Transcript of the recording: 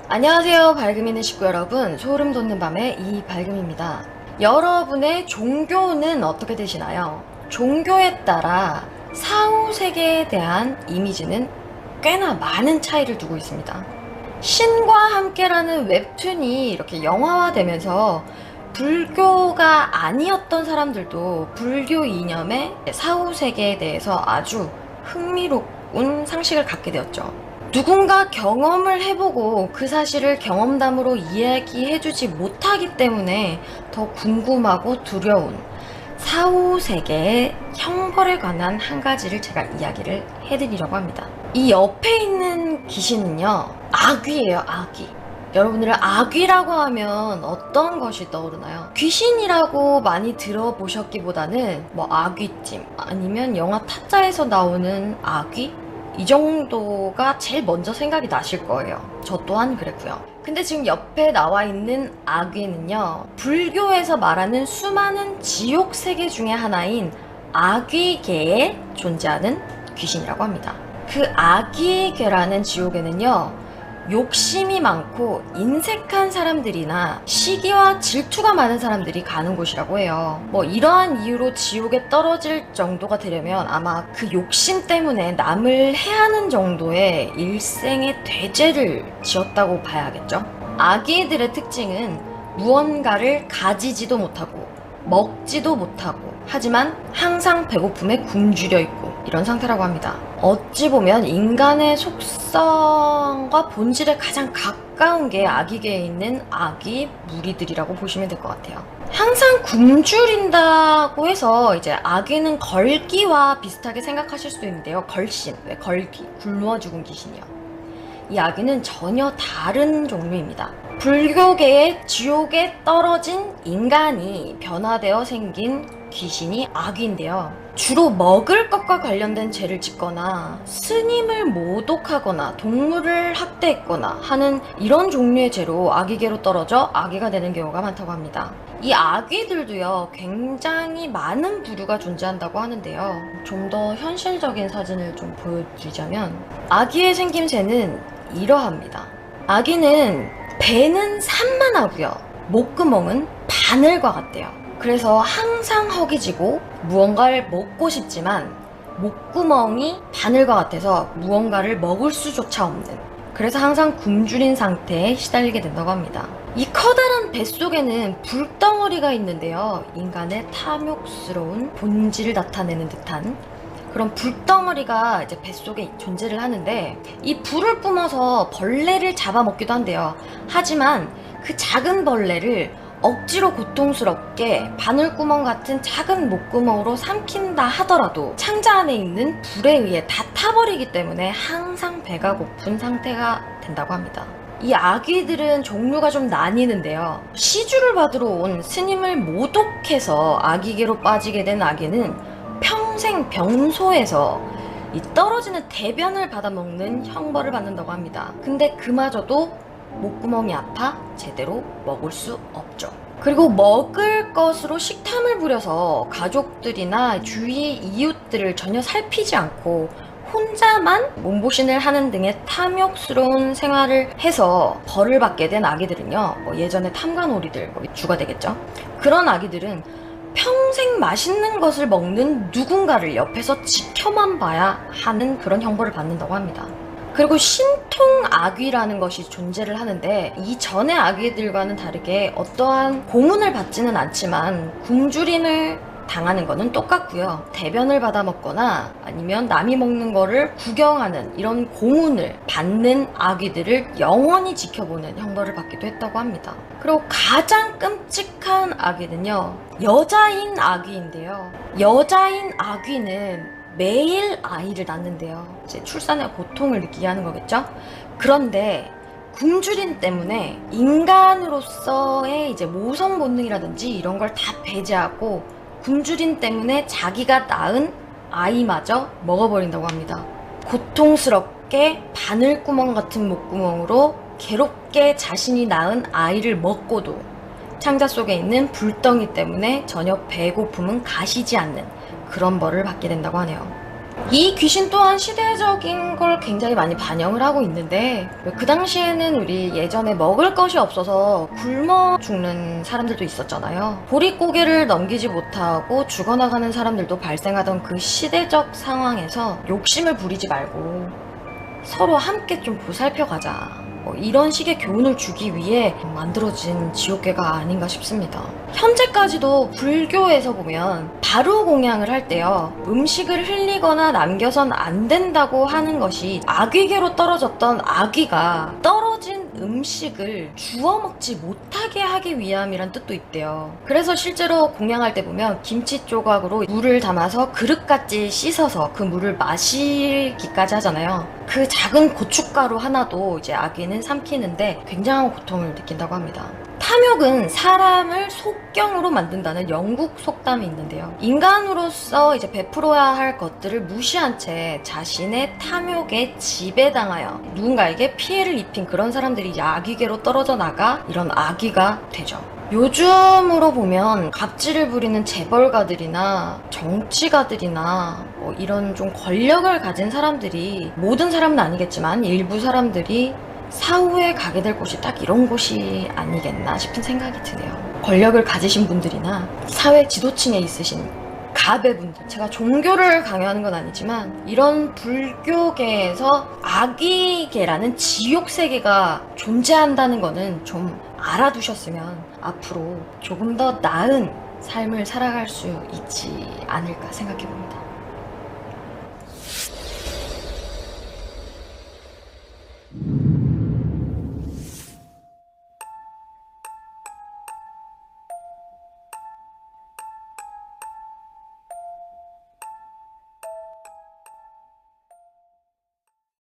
안녕하세요, 밝음 있는 식구 여러분. 소름 돋는 밤의 이밝음입니다. 여러분의 종교는 어떻게 되시나요? 종교에 따라 사후 세계에 대한 이미지는 꽤나 많은 차이를 두고 있습니다. 신과 함께라는 웹툰이 이렇게 영화화되면서 불교가 아니었던 사람들도 불교 이념의 사후 세계에 대해서 아주 흥미로운 상식을 갖게 되었죠. 누군가 경험을 해보고 그 사실을 경험담으로 이야기해주지 못하기 때문에 더 궁금하고 두려운 사후 세계의 형벌에 관한 한 가지를 제가 이야기를 해드리려고 합니다. 이 옆에 있는 귀신은요, 아귀예요, 아귀. 여러분들은 아귀라고 하면 어떤 것이 떠오르나요? 귀신이라고 많이 들어보셨기보다는 뭐 아귀찜 아니면 영화 타짜에서 나오는 아귀? 이 정도가 제일 먼저 생각이 나실 거예요. 저 또한 그랬고요. 근데 지금 옆에 나와 있는 아귀는요, 불교에서 말하는 수많은 지옥 세계 중에 하나인 아귀계에 존재하는 귀신이라고 합니다. 그 아귀계라는 지옥에는요, 욕심이 많고 인색한 사람들이나 시기와 질투가 많은 사람들이 가는 곳이라고 해요. 뭐 이러한 이유로 지옥에 떨어질 정도가 되려면 아마 그 욕심 때문에 남을 해하는 정도의 일생의 죄를 지었다고 봐야겠죠. 아기들의 특징은 무언가를 가지지도 못하고 먹지도 못하고 하지만 항상 배고픔에 굶주려 있고 이런 상태라고 합니다. 어찌 보면 인간의 속성과 본질에 가장 가까운 게 아기계에 있는 아기 무리들이라고 보시면 될 것 같아요. 항상 굶주린다고 해서 이제 아기는 걸기와 비슷하게 생각하실 수도 있는데요. 걸신, 왜 걸기, 굶어 죽은 귀신이요. 이 아기는 전혀 다른 종류입니다. 불교계의 지옥에 떨어진 인간이 변화되어 생긴 귀신이 아귀인데요. 주로 먹을 것과 관련된 죄를 짓거나 스님을 모독하거나 동물을 학대했거나 하는 이런 종류의 죄로 아귀계로 떨어져 아귀가 되는 경우가 많다고 합니다. 이 아귀들도요, 굉장히 많은 부류가 존재한다고 하는데요. 좀 더 현실적인 사진을 좀 보여드리자면 아귀의 생김새는 이러합니다. 아귀는 배는 산만하고요, 목구멍은 바늘과 같대요. 그래서 항상 허기지고 무언가를 먹고 싶지만 목구멍이 바늘과 같아서 무언가를 먹을 수조차 없는, 그래서 항상 굶주린 상태에 시달리게 된다고 합니다. 이 커다란 뱃속에는 불덩어리가 있는데요, 인간의 탐욕스러운 본질을 나타내는 듯한 그런 불덩어리가 이제 뱃속에 존재를 하는데, 이 불을 뿜어서 벌레를 잡아먹기도 한대요. 하지만 그 작은 벌레를 억지로 고통스럽게 바늘구멍 같은 작은 목구멍으로 삼킨다 하더라도 창자 안에 있는 불에 의해 다 타버리기 때문에 항상 배가 고픈 상태가 된다고 합니다. 이 아귀들은 종류가 좀 나뉘는데요. 시주를 받으러 온 스님을 모독해서 아귀계로 빠지게 된 아귀는 평생 병소에서 이 떨어지는 대변을 받아먹는 형벌을 받는다고 합니다. 근데 그마저도 목구멍이 아파 제대로 먹을 수 없죠. 그리고 먹을 것으로 식탐을 부려서 가족들이나 주위 이웃들을 전혀 살피지 않고 혼자만 몸보신을 하는 등의 탐욕스러운 생활을 해서 벌을 받게 된 아기들은요, 뭐 예전에 탐관오리들, 주가 되겠죠. 그런 아기들은 평생 맛있는 것을 먹는 누군가를 옆에서 지켜만 봐야 하는 그런 형벌을 받는다고 합니다. 그리고 신통 아귀라는 것이 존재를 하는데, 이전의 아귀들과는 다르게 어떠한 고문을 받지는 않지만 굶주림을 당하는 거는 똑같고요. 대변을 받아 먹거나 아니면 남이 먹는 거를 구경하는 이런 고문을 받는 아귀들을 영원히 지켜보는 형벌을 받기도 했다고 합니다. 그리고 가장 끔찍한 아귀는요, 여자인 아귀인데요. 여자인 아귀는 매일 아이를 낳는데요. 이제 출산의 고통을 느끼게 하는 거겠죠? 그런데 굶주림 때문에 인간으로서의 이제 모성 본능이라든지 이런 걸 다 배제하고 굶주림 때문에 자기가 낳은 아이마저 먹어버린다고 합니다. 고통스럽게 바늘구멍 같은 목구멍으로 괴롭게 자신이 낳은 아이를 먹고도 창자 속에 있는 불덩이 때문에 전혀 배고픔은 가시지 않는 그런 벌을 받게 된다고 하네요. 이 귀신 또한 시대적인 걸 굉장히 많이 반영을 하고 있는데, 그 당시에는 우리 예전에 먹을 것이 없어서 굶어 죽는 사람들도 있었잖아요. 보릿고개를 넘기지 못하고 죽어나가는 사람들도 발생하던 그 시대적 상황에서 욕심을 부리지 말고 서로 함께 좀 보살펴가자, 이런 식의 교훈을 주기 위해 만들어진 지옥계가 아닌가 싶습니다. 현재까지도 불교에서 보면 바루공양을 할 때요, 음식을 흘리거나 남겨선 안 된다고 하는 것이 아귀계로 떨어졌던 아귀가 떨어진 음식을 주워 먹지 못하게 하기 위함이란 뜻도 있대요. 그래서 실제로 공양할 때 보면 김치 조각으로 물을 담아서 그릇같이 씻어서 그 물을 마시기까지 하잖아요. 그 작은 고춧가루 하나도 이제 아귀는 삼키는데 굉장한 고통을 느낀다고 합니다. 탐욕은 사람을 속경으로 만든다는 영국 속담이 있는데요. 인간으로서 이제 베풀어야 할 것들을 무시한 채 자신의 탐욕에 지배당하여 누군가에게 피해를 입힌 그런 사람들이 이제 아귀계로 떨어져 나가 이런 아귀가 되죠. 요즘으로 보면 갑질을 부리는 재벌가들이나 정치가들이나 이런 좀 권력을 가진 사람들이, 모든 사람은 아니겠지만 일부 사람들이 사후에 가게 될 곳이 딱 이런 곳이 아니겠나 싶은 생각이 드네요. 권력을 가지신 분들이나 사회 지도층에 있으신 가배분들, 제가 종교를 강요하는 건 아니지만 이런 불교계에서 아귀계라는 지옥세계가 존재한다는 거는 좀 알아두셨으면 앞으로 조금 더 나은 삶을 살아갈 수 있지 않을까 생각해 봅니다.